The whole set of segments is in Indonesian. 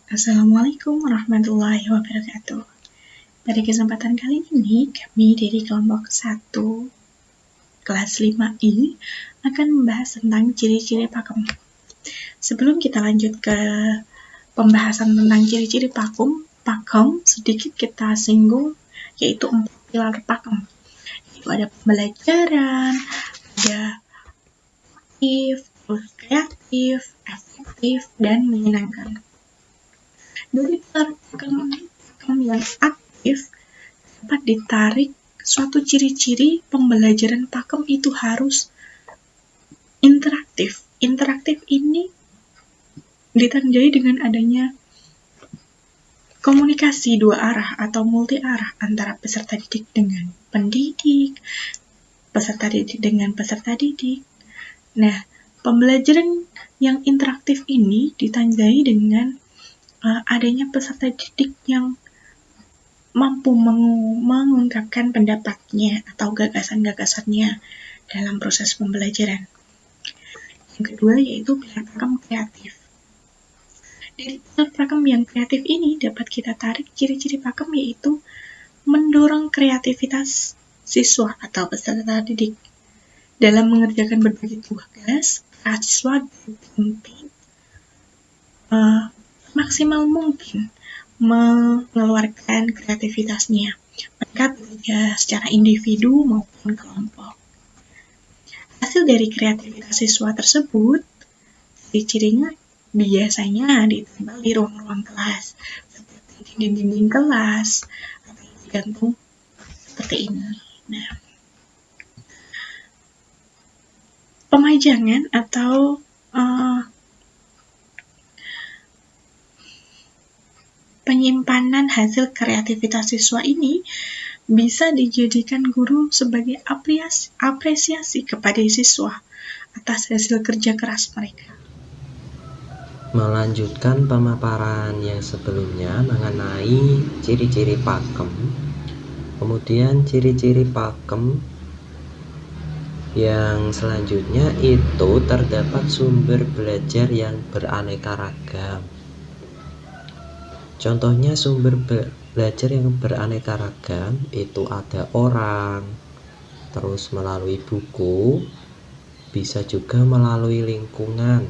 Assalamualaikum warahmatullahi wabarakatuh. Pada kesempatan kali ini, kami dari kelompok 1 kelas 5I akan membahas tentang ciri-ciri pakem. Sebelum kita lanjut ke pembahasan tentang ciri-ciri pakem, sedikit kita singgung yaitu 4 pilar pakem. Yaitu ada pembelajaran, ada aktif, terus kreatif, efektif, dan menyenangkan. Dari pilar pakem yang aktif dapat ditarik suatu ciri-ciri pembelajaran pakem itu harus interaktif. Interaktif ini ditandai dengan adanya komunikasi dua arah atau multi arah antara peserta didik dengan pendidik, peserta didik dengan peserta didik. Nah, pembelajaran yang interaktif ini ditandai dengan adanya peserta didik yang mampu mengungkapkan pendapatnya atau gagasan-gagasannya dalam proses pembelajaran. Yang kedua yaitu pilar pakem kreatif. Dari pilar pakem yang kreatif ini dapat kita tarik ciri-ciri pakem yaitu mendorong kreativitas siswa atau peserta didik. Dalam mengerjakan berbagai tugas, siswa dibimbing maksimal mungkin mengeluarkan kreativitasnya. Mereka bekerja secara individu maupun kelompok. Hasil dari kreativitas siswa tersebut, ciri-cirinya biasanya ditempel di ruang-ruang kelas, seperti di dinding kelas, atau digantung seperti ini. Nah, pemajangan atau penyimpanan hasil kreativitas siswa ini bisa dijadikan guru sebagai apresiasi kepada siswa atas hasil kerja keras mereka. Melanjutkan pemaparan yang sebelumnya mengenai ciri-ciri pakem, kemudian ciri-ciri pakem yang selanjutnya itu terdapat sumber belajar yang beraneka ragam. Contohnya sumber belajar yang beraneka ragam itu ada orang, terus melalui buku, bisa juga melalui lingkungan,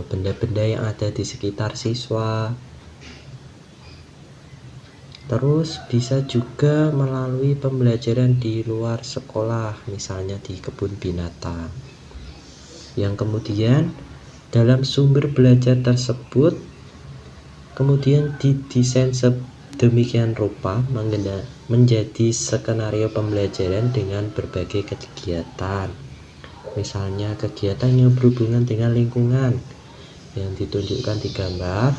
benda-benda yang ada di sekitar siswa, terus bisa juga melalui pembelajaran di luar sekolah, misalnya di kebun binatang. Yang kemudian dalam sumber belajar tersebut kemudian didesain sedemikian rupa menjadi skenario pembelajaran dengan berbagai kegiatan. Misalnya kegiatan yang berhubungan dengan lingkungan yang ditunjukkan di gambar.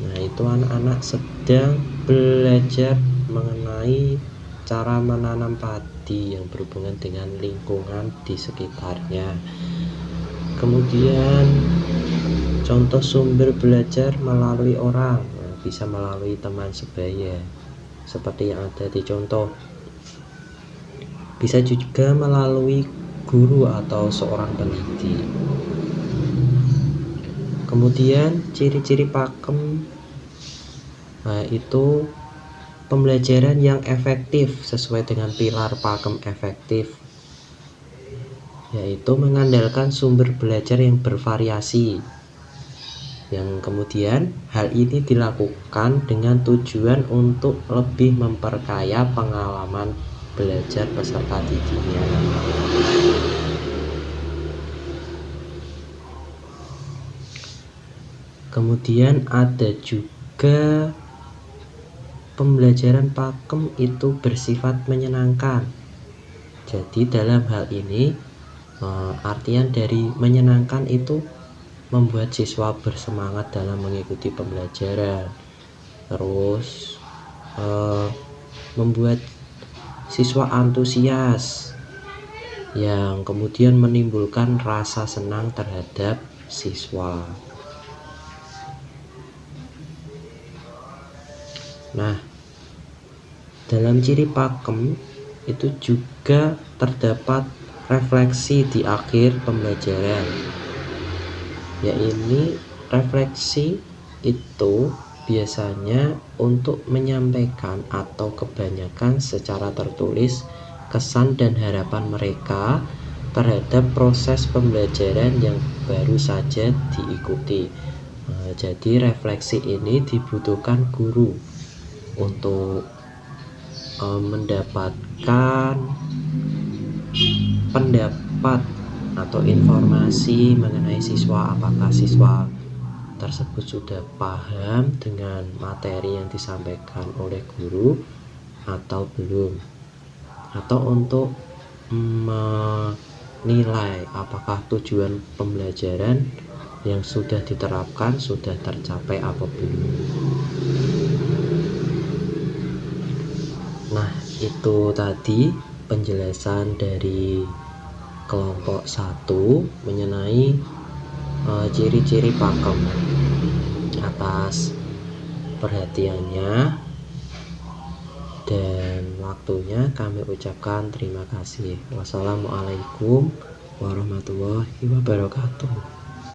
Nah, itu anak-anak sedang belajar mengenai cara menanam padi yang berhubungan dengan lingkungan di sekitarnya. Kemudian contoh sumber belajar melalui orang, bisa melalui teman sebaya seperti yang ada di contoh, bisa juga melalui guru atau seorang pendidik. Kemudian ciri-ciri pakem itu pembelajaran yang efektif sesuai dengan pilar pakem efektif, yaitu mengandalkan sumber belajar yang bervariasi. Yang kemudian hal ini dilakukan dengan tujuan untuk lebih memperkaya pengalaman belajar peserta didiknya. Kemudian ada juga pembelajaran pakem itu bersifat menyenangkan. Jadi dalam hal ini artian dari menyenangkan itu membuat siswa bersemangat dalam mengikuti pembelajaran, terus membuat siswa antusias yang kemudian menimbulkan rasa senang terhadap siswa. Nah, dalam ciri pakem itu juga terdapat refleksi di akhir pembelajaran. Ya, ini refleksi itu biasanya untuk menyampaikan atau kebanyakan secara tertulis kesan dan harapan mereka terhadap proses pembelajaran yang baru saja diikuti. Jadi refleksi ini dibutuhkan guru untuk mendapatkan pendapat atau informasi mengenai siswa, apakah siswa tersebut sudah paham dengan materi yang disampaikan oleh guru atau belum, atau untuk menilai apakah tujuan pembelajaran yang sudah diterapkan sudah tercapai atau belum. Nah, itu tadi penjelasan dari kelompok 1 mengenai ciri-ciri pakem. Atas perhatiannya dan waktunya kami ucapkan terima kasih. Wassalamualaikum warahmatullahi wabarakatuh.